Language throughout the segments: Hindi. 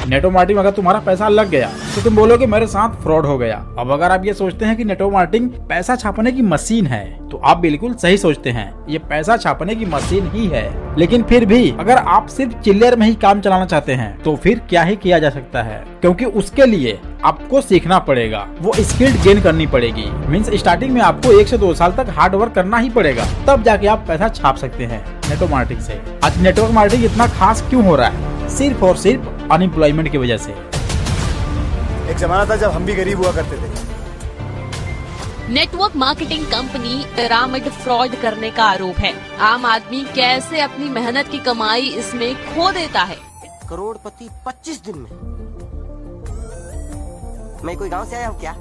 नेटवर्क मार्केटिंग अगर तुम्हारा पैसा लग गया तो तुम बोलोगे मेरे साथ फ्रॉड हो गया। अब अगर आप ये सोचते हैं कि नेटवर्क मार्केटिंग पैसा छापने की मशीन है तो आप बिल्कुल सही सोचते हैं, ये पैसा छापने की मशीन ही है। लेकिन फिर भी अगर आप सिर्फ चिल्लर में ही काम चलाना चाहते हैं तो फिर क्या ही किया जा सकता है, क्योंकि उसके लिए आपको सीखना पड़ेगा, वो स्किल गेन करनी पड़ेगी। मीन्स स्टार्टिंग में आपको 1 से 2 साल तक हार्ड वर्क करना ही पड़ेगा, तब जाके आप पैसा छाप सकते हैं नेटवर्क मार्केटिंग से। आज नेटवर्क मार्केटिंग इतना खास क्यों हो रहा है? सिर्फ और सिर्फ अनएम्प्लॉयमेंट की वजह से। एक जमाना था जब हम भी गरीब हुआ करते थे। Network marketing company pyramid fraud करने का आरोप है। आम आदमी कैसे अपनी मेहनत की कमाई इसमें खो देता है। करोड़पति 25 दिन में। मैं कोई गांव से आया हूँ क्या?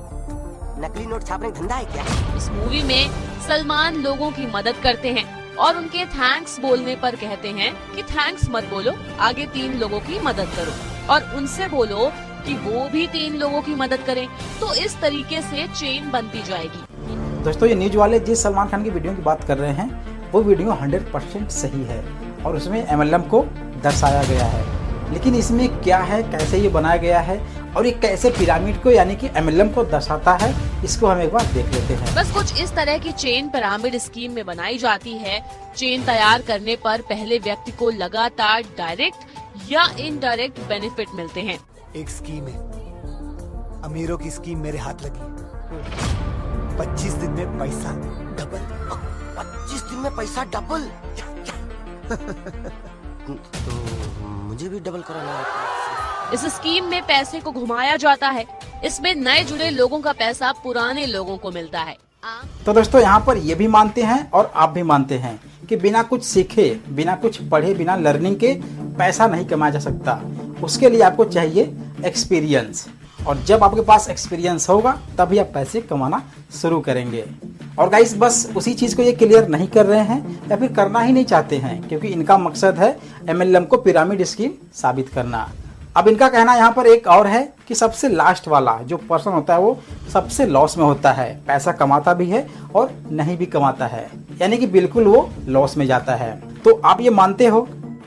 नकली नोट छापने का धंधा है क्या? इस मूवी में सलमान लोगों की मदद करते हैं और उनके थैंक्स बोलने पर कहते हैं कि थैंक्स मत बोलो, आगे 3 लोगों की मदद करो और उनसे बोलो कि वो भी 3 लोगों की मदद करें। तो इस तरीके से चेन बनती जाएगी। दोस्तों, ये न्यूज वाले जिस सलमान खान की वीडियो की बात कर रहे हैं वो वीडियो 100% सही है और उसमें MLM को दर्शाया गया है। लेकिन इसमें क्या है, कैसे ये बनाया गया है और ये कैसे पिरामिड को यानी कि MLM को दर्शाता है, इसको हम एक बार देख लेते हैं। बस कुछ इस तरह की चेन पिरामिड स्कीम में बनाई जाती है। चेन तैयार करने पर पहले व्यक्ति को लगातार डायरेक्ट या इनडायरेक्ट बेनिफिट मिलते हैं। एक स्कीम है, अमीरों की स्कीम मेरे हाथ लगी। 25 दिन में पैसा डबल। 25 दिन में पैसा डबल। तो मुझे भी डबल कराना है। इस स्कीम में पैसे को घुमाया जाता है। इसमें नए जुड़े लोगों का पैसा पुराने लोगों को मिलता है। तो दोस्तों, यहाँ पर ये भी मानते हैं और आप भी मानते हैं कि बिना कुछ सीखे, बिना कुछ पढ़े, बिना लर्निंग के पैसा नहीं कमाया जा सकता। उसके लिए आपको चाहिए एक्सपीरियंस, और जब आपके पास एक्सपीरियंस होगा तभी आप पैसे कमाना शुरू करेंगे। और गाइस, बस उसी चीज़ को ये क्लियर नहीं कर रहे हैं या फिर करना ही नहीं चाहते हैं, क्योंकि इनका मकसद है MLM को पिरामिड स्कीम साबित करना। अब इनका कहना यहाँ पर एक और है कि सबसे लास्ट वाला जो पर्सन होता है वो सबसे लॉस में होता है, पैसा कमाता भी है और नहीं भी कमाता है, यानी कि बिल्कुल वो लॉस में जाता है। तो आप ये मानते हो?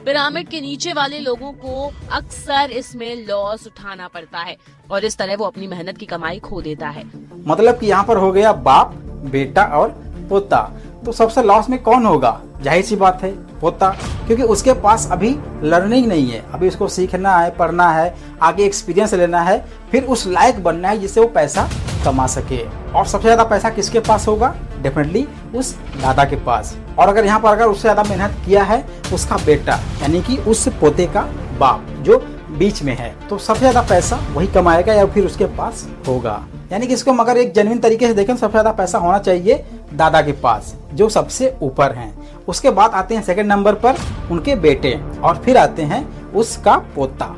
पिरामिड के नीचे वाले लोगों को अक्सर इसमें लॉस उठाना पड़ता है और इस तरह वो अपनी मेहनत की कमाई खो देता है। मतलब कि यहाँ पर हो गया बाप, बेटा और पोता। तो सबसे लॉस में कौन होगा? जाहिर सी बात है पोता, क्योंकि उसके पास अभी लर्निंग नहीं है, अभी उसको सीखना है, पढ़ना है, आगे एक्सपीरियंस लेना है, फिर उस लायक बनना है जिससे वो पैसा कमा सके। और सबसे ज्यादा पैसा किसके पास होगा? डेफिनेटली उस दादा के पास। और अगर यहाँ पर अगर उससे ज्यादा मेहनत किया है उसका बेटा, यानी कि उस पोते का बाप जो बीच में है, तो सबसे ज्यादा पैसा वही कमाएगा या फिर उसके पास होगा। यानी कि इसको मगर एक जेन्युइन तरीके से देखें, सबसे ज्यादा पैसा होना चाहिए दादा के पास जो सबसे ऊपर हैं। उसके बाद आते हैं सेकंड नंबर पर उनके बेटे और फिर आते हैं उसका पोता।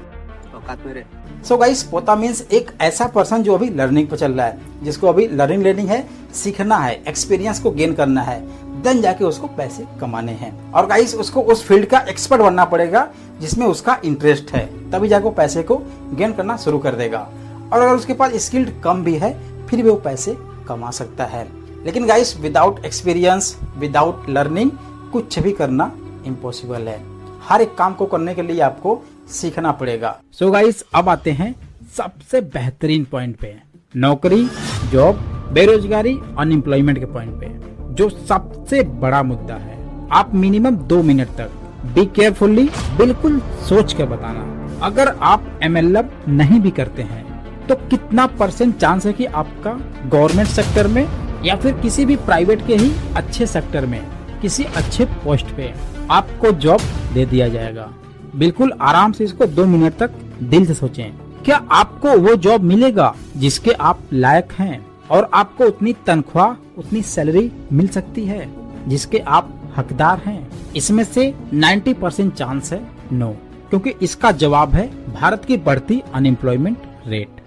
सो गाइस, पोता मीन्स एक ऐसा पर्सन जो अभी लर्निंग पर चल रहा है, जिसको अभी लर्निंग लेनी है, सीखना है, एक्सपीरियंस को गेन करना है, देन जाके उसको पैसे कमाने हैं। और गाइस, उसको उस फील्ड का एक्सपर्ट बनना पड़ेगा जिसमें उसका इंटरेस्ट है, तभी जाके वो पैसे को गेन करना शुरू कर देगा। और अगर उसके पास स्किल कम भी है फिर भी वो पैसे कमा सकता है। लेकिन guys, without experience, without learning कुछ भी करना इम्पॉसिबल है। हर एक काम को करने के लिए आपको सीखना पड़ेगा। सो गाइस, अब आते हैं सबसे बेहतरीन पॉइंट पे, नौकरी, जॉब, बेरोजगारी, अनएम्प्लॉयमेंट के पॉइंट पे, जो सबसे बड़ा मुद्दा है। आप मिनिमम 2 मिनट तक बी केयरफुली बिल्कुल सोच कर बताना। अगर आप MLM नहीं भी करते हैं तो कितना % चांस है कि आपका गवर्नमेंट सेक्टर में या फिर किसी भी प्राइवेट के ही अच्छे सेक्टर में, किसी अच्छे पोस्ट पे आपको जॉब दे दिया जाएगा। बिल्कुल आराम से इसको 2 मिनट तक दिल से सोचें, क्या आपको वो जॉब मिलेगा जिसके आप लायक हैं और आपको उतनी तनख्वाह, उतनी सैलरी मिल सकती है जिसके आप हकदार हैं? इसमें से 90% चांस है नो, क्योंकि इसका जवाब है भारत की बढ़ती अनएम्प्लॉयमेंट रेट।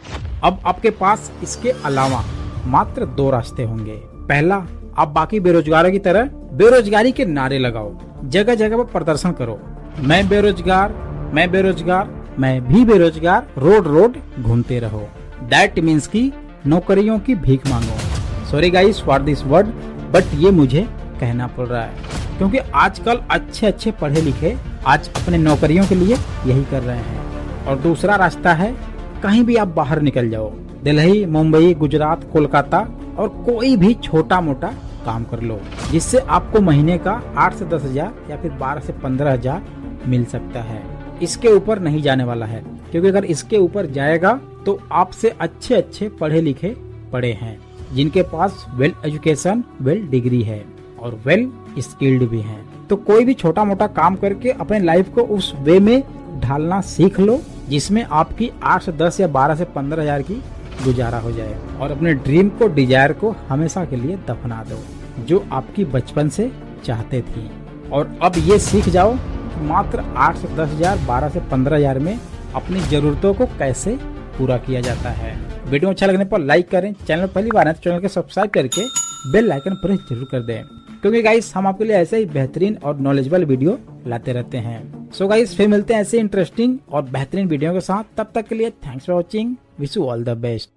अब आपके पास इसके अलावा मात्र 2 रास्ते होंगे। पहला, आप बाकी बेरोजगारों की तरह बेरोजगारी के नारे लगाओ, जगह जगह पर प्रदर्शन करो, मैं बेरोजगार, मैं बेरोजगार, मैं भी बेरोजगार, रोड रोड घूमते रहो। दैट मीन्स की नौकरियों की भीख मांगो। Sorry guys for this word, but ये मुझे कहना पड़ रहा है क्योंकि आजकल अच्छे अच्छे पढ़े लिखे आज अपने नौकरियों के लिए यही कर रहे हैं। और दूसरा रास्ता है कहीं भी आप बाहर निकल जाओ, दिल्ली, मुंबई, गुजरात, कोलकाता और कोई भी छोटा मोटा काम कर लो, जिससे आपको महीने का 8 से 10 हजार या फिर 12 से 15 हजार मिल सकता है। इसके ऊपर नहीं जाने वाला है, क्योंकि अगर इसके ऊपर जाएगा तो आपसे अच्छे अच्छे पढ़े लिखे पड़े हैं, जिनके पास वेल एजुकेशन, वेल डिग्री है और वेल स्किल्ड भी हैं। तो कोई भी छोटा मोटा काम करके अपने लाइफ को उस वे में ढालना सीख लो, जिसमें आपकी 8 से 10 या 12 से 15 हजार की गुजारा हो जाए, और अपने ड्रीम को, डिजायर को हमेशा के लिए दफना दो, जो आपकी बचपन से चाहते थी। और अब ये सीख जाओ कि मात्र 8 से 10 हजार, 12 से 15 हजार में अपनी जरूरतों को कैसे पूरा किया जाता है। वीडियो अच्छा लगने पर लाइक करें, चैनल पहली बार है तो चैनल को सब्सक्राइब करके बेल आइकन प्रेस जरूर कर दें, क्योंकि गाइस हम आपके लिए ऐसे ही बेहतरीन और नॉलेजेबल वीडियो लाते रहते हैं। सो गाइस फिर मिलते हैं ऐसे इंटरेस्टिंग और बेहतरीन वीडियो के साथ, तब तक के लिए thanks for watching, wish you all the best.